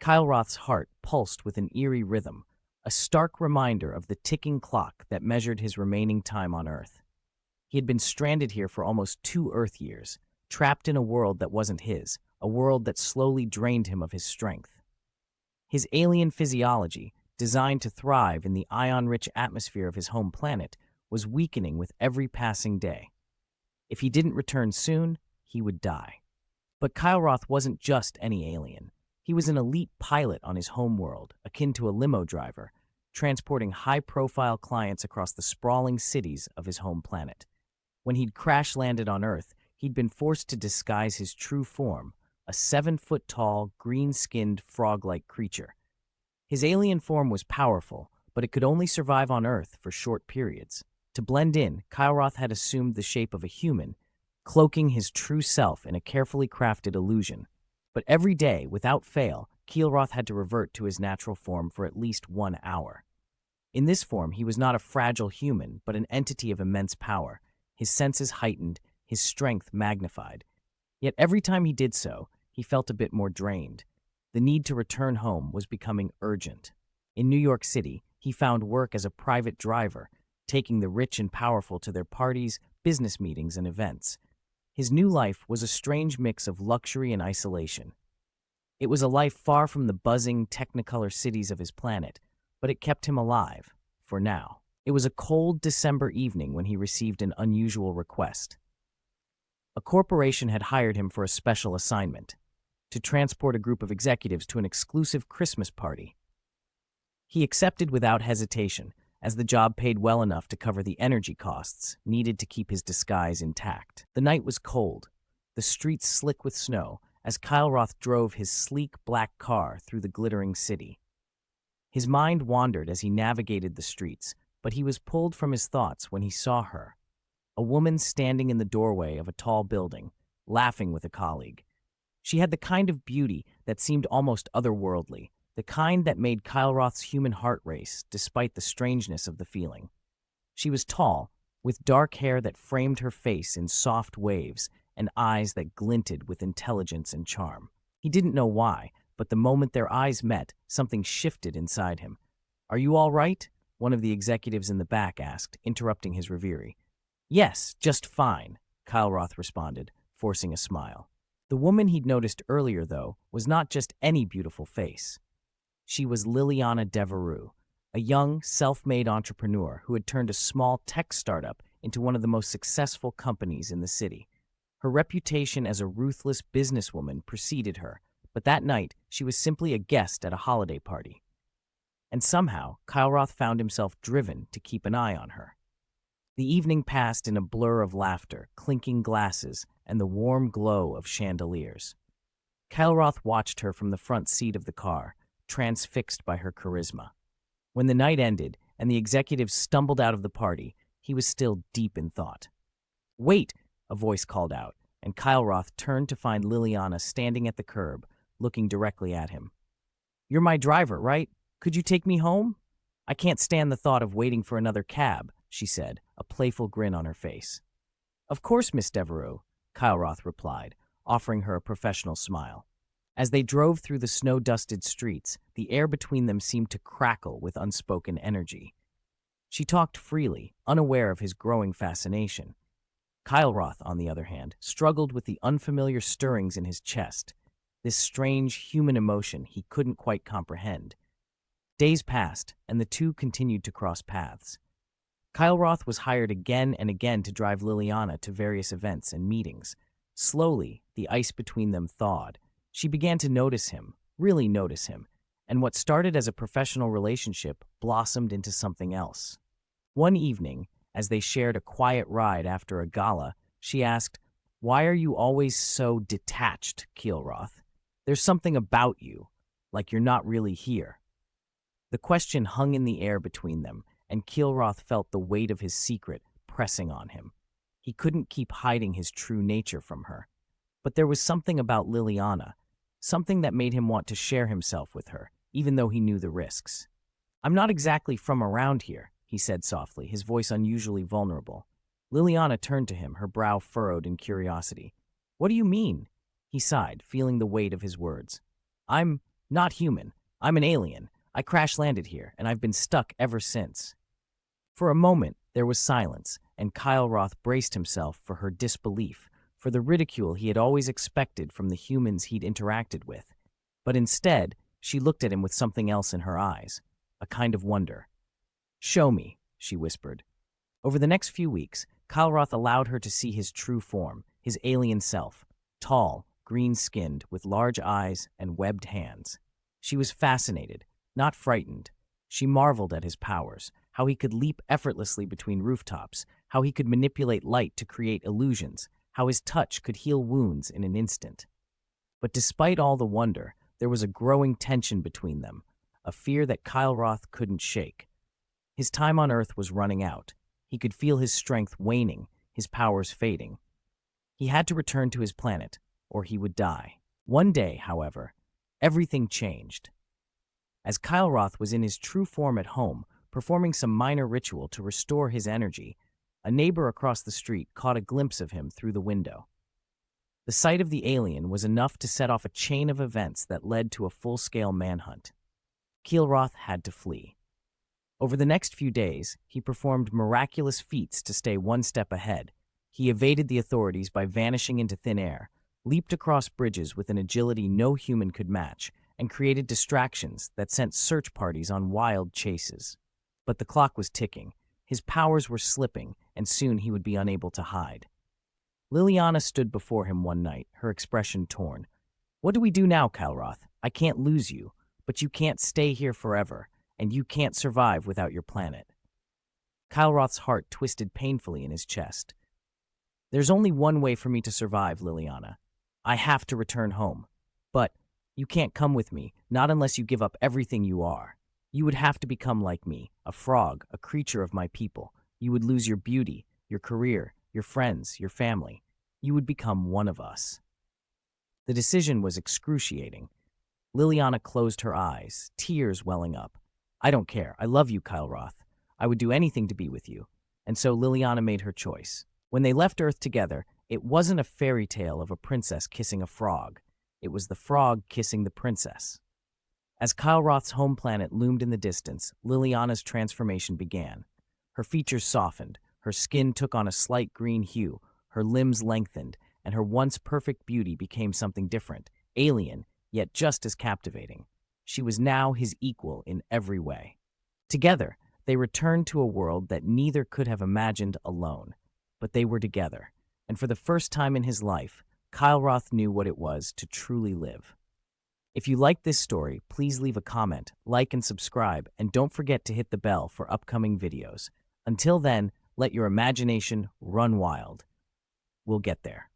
Kyle Roth's heart pulsed with an eerie rhythm, a stark reminder of the ticking clock that measured his remaining time on Earth. He had been stranded here for almost 2 Earth years, trapped in a world that wasn't his, a world that slowly drained him of his strength. His alien physiology, designed to thrive in the ion-rich atmosphere of his home planet, was weakening with every passing day. If he didn't return soon, he would die. But Kyle Roth wasn't just any alien. He was an elite pilot on his home world, akin to a limo driver, transporting high-profile clients across the sprawling cities of his home planet. When he'd crash-landed on Earth, he'd been forced to disguise his true form, a 7-foot-tall, green-skinned, frog-like creature. His alien form was powerful, but it could only survive on Earth for short periods. To blend in, Kyle Roth had assumed the shape of a human, cloaking his true self in a carefully crafted illusion. But every day, without fail, Kyle Roth had to revert to his natural form for at least 1 hour. In this form, he was not a fragile human, but an entity of immense power, his senses heightened, his strength magnified. Yet every time he did so, he felt a bit more drained. The need to return home was becoming urgent. In New York City, he found work as a private driver, taking the rich and powerful to their parties, business meetings, and events. His new life was a strange mix of luxury and isolation. It was a life far from the buzzing, technicolor cities of his planet, but it kept him alive, for now. It was a cold December evening when he received an unusual request. A corporation had hired him for a special assignment, to transport a group of executives to an exclusive Christmas party. He accepted without hesitation, as the job paid well enough to cover the energy costs needed to keep his disguise intact. The night was cold, the streets slick with snow, as Kyle Roth drove his sleek black car through the glittering city. His mind wandered as he navigated the streets, but he was pulled from his thoughts when he saw her, a woman standing in the doorway of a tall building, laughing with a colleague. She had the kind of beauty that seemed almost otherworldly, the kind that made Kyle Roth's human heart race despite the strangeness of the feeling. She was tall, with dark hair that framed her face in soft waves and eyes that glinted with intelligence and charm. He didn't know why, but the moment their eyes met, something shifted inside him. "Are you all right?" one of the executives in the back asked, interrupting his reverie. "Yes, just fine," Kyle Roth responded, forcing a smile. The woman he'd noticed earlier, though, was not just any beautiful face. She was Liliana Devereux, a young, self-made entrepreneur who had turned a small tech startup into one of the most successful companies in the city. Her reputation as a ruthless businesswoman preceded her, but that night she was simply a guest at a holiday party. And somehow, Kyle Roth found himself driven to keep an eye on her. The evening passed in a blur of laughter, clinking glasses, and the warm glow of chandeliers. Kyle Roth watched her from the front seat of the car, transfixed by her charisma. When the night ended and the executives stumbled out of the party, he was still deep in thought. "Wait!" a voice called out, and Kyle Roth turned to find Liliana standing at the curb, looking directly at him. "You're my driver, right? Could you take me home?" "I can't stand the thought of waiting for another cab," she said, a playful grin on her face. "Of course, Miss Devereux," Kyle Roth replied, offering her a professional smile. As they drove through the snow-dusted streets, the air between them seemed to crackle with unspoken energy. She talked freely, unaware of his growing fascination. Kyle Roth, on the other hand, struggled with the unfamiliar stirrings in his chest, this strange human emotion he couldn't quite comprehend. Days passed, and the two continued to cross paths. Kyle Roth was hired again and again to drive Liliana to various events and meetings. Slowly, the ice between them thawed. She began to notice him, really notice him, and what started as a professional relationship blossomed into something else. One evening, as they shared a quiet ride after a gala, she asked, "Why are you always so detached, Kyle Roth? There's something about you, like you're not really here." The question hung in the air between them, and Kyle Roth felt the weight of his secret pressing on him. He couldn't keep hiding his true nature from her. But there was something about Liliana, something that made him want to share himself with her, even though he knew the risks. "I'm not exactly from around here," he said softly, his voice unusually vulnerable. Liliana turned to him, her brow furrowed in curiosity. "What do you mean?" He sighed, feeling the weight of his words. I'm Not human. I'm an alien. I crash-landed here, and I've been stuck ever since." For a moment, there was silence, and Kyle Roth braced himself for her disbelief, for the ridicule he had always expected from the humans he'd interacted with. But instead, she looked at him with something else in her eyes, a kind of wonder. "Show me," she whispered. Over the next few weeks, Kyle Roth allowed her to see his true form, his alien self, tall, green-skinned, with large eyes and webbed hands. She was fascinated, not frightened. She marveled at his powers, how he could leap effortlessly between rooftops, how he could manipulate light to create illusions, how his touch could heal wounds in an instant. But despite all the wonder, there was a growing tension between them, a fear that Kyle Roth couldn't shake. His time on Earth was running out. He could feel his strength waning, his powers fading. He had to return to his planet, or he would die. One day, however, everything changed. As Kyle Roth was in his true form at home, performing some minor ritual to restore his energy, a neighbor across the street caught a glimpse of him through the window. The sight of the alien was enough to set off a chain of events that led to a full-scale manhunt. Kyle Roth had to flee. Over the next few days, he performed miraculous feats to stay one step ahead. He evaded the authorities by vanishing into thin air, leaped across bridges with an agility no human could match, and created distractions that sent search parties on wild chases. But the clock was ticking. His powers were slipping, and soon he would be unable to hide. Liliana stood before him one night, her expression torn. "What do we do now, Kyle Roth? I can't lose you, but you can't stay here forever, and you can't survive without your planet." Kyle Roth's heart twisted painfully in his chest. "There's only one way for me to survive, Liliana. I have to return home. But you can't come with me, not unless you give up everything you are. You would have to become like me, a frog, a creature of my people. You would lose your beauty, your career, your friends, your family. You would become one of us." The decision was excruciating. Liliana closed her eyes, tears welling up. "I don't care. I love you, Kyle Roth. I would do anything to be with you." And so Liliana made her choice. When they left Earth together, it wasn't a fairy tale of a princess kissing a frog. It was the frog kissing the princess. As Kyle Roth's home planet loomed in the distance, Liliana's transformation began. Her features softened, her skin took on a slight green hue, her limbs lengthened, and her once perfect beauty became something different, alien, yet just as captivating. She was now his equal in every way. Together, they returned to a world that neither could have imagined alone. But they were together, and for the first time in his life, Kyle Roth knew what it was to truly live. If you liked this story, please leave a comment, like and subscribe, and don't forget to hit the bell for upcoming videos. Until then, let your imagination run wild. We'll get there.